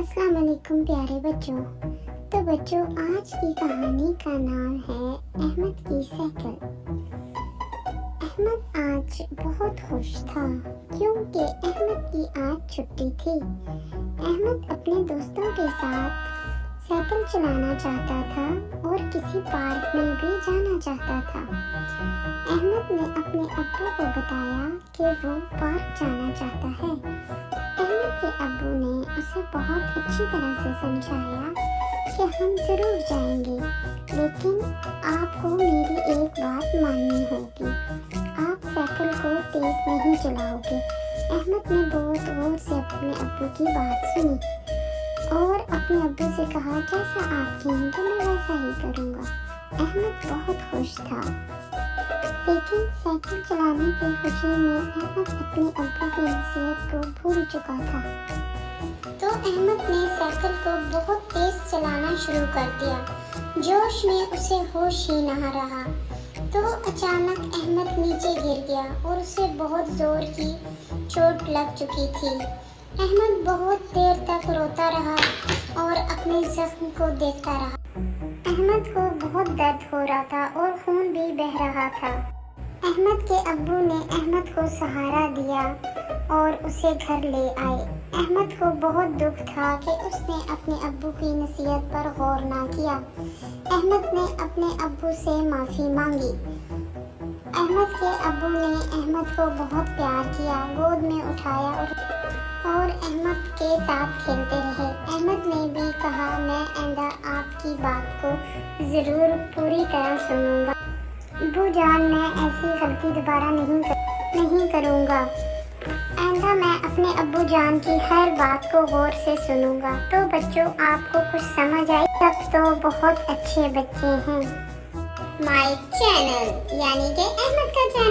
السلام علیکم پیارے بچوں۔ تو بچوں، آج کی کہانی کا نام ہے احمد کی سائیکل۔ احمد آج بہت خوش تھا کیونکہ احمد کی آج چھٹی تھی۔ احمد اپنے دوستوں کے ساتھ سائیکل چلانا چاہتا تھا اور کسی پارک میں بھی جانا چاہتا تھا۔ احمد نے اپنے ابو کو بتایا کہ وہ پارک جانا چاہتا ہے۔ احمد کے ابو نے اسے بہت اچھی طرح سے سمجھایا کہ ہم ضرور جائیں گے، لیکن آپ کو میری ایک بات ماننی ہوگی، آپ سائیکل کو تیز نہیں چلاؤ گے۔ احمد نے بہت غور سے اپنے ابو کی بات سنی اور اپنے ابو سے کہا جیسا آپ کہیں تو میں ویسا ہی کروں گا۔ احمد بہت خوش تھا، لیکن سائیکل چلانے کی خوشی میں احمد اپنے ابو کی نصیحت کو بھول چکا تھا۔ تو احمد نے سائیکل کو بہت تیز چلانا شروع کر دیا۔ جوش میں اسے ہوش ہی نہ رہا تو اچانک احمد نیچے گر گیا اور اسے بہت زور کی چوٹ لگ چکی تھی۔ احمد بہت دیر تک روتا رہا اور اپنے زخم کو دیکھتا رہا۔ احمد کو بہت درد ہو رہا تھا اور خون بھی بہہ رہا تھا۔ احمد کے ابو نے احمد کو سہارا دیا اور اسے گھر لے آئے۔ احمد کو بہت دکھ تھا کہ اس نے اپنے ابو کی نصیحت پر غور نہ کیا۔ احمد نے اپنے ابو سے معافی مانگی۔ احمد کے ابو نے احمد کو بہت پیار کیا، گود میں اٹھایا اور احمد کے ساتھ کھیلتے رہے۔ احمد نے بھی کہا میں آئندہ آپ کی بات کو ضرور پوری طرح سنوں گا۔ ابو جان، میں ایسی غلطی دوبارہ نہیں کروں گا۔ آئندہ میں اپنے ابو جان کی ہر بات کو غور سے سنوں گا۔ تو بچوں، آپ کو کچھ سمجھ آئی؟ سب تو بہت اچھے بچے ہیں۔ مائی چینل یعنی کہ احمد کا چینل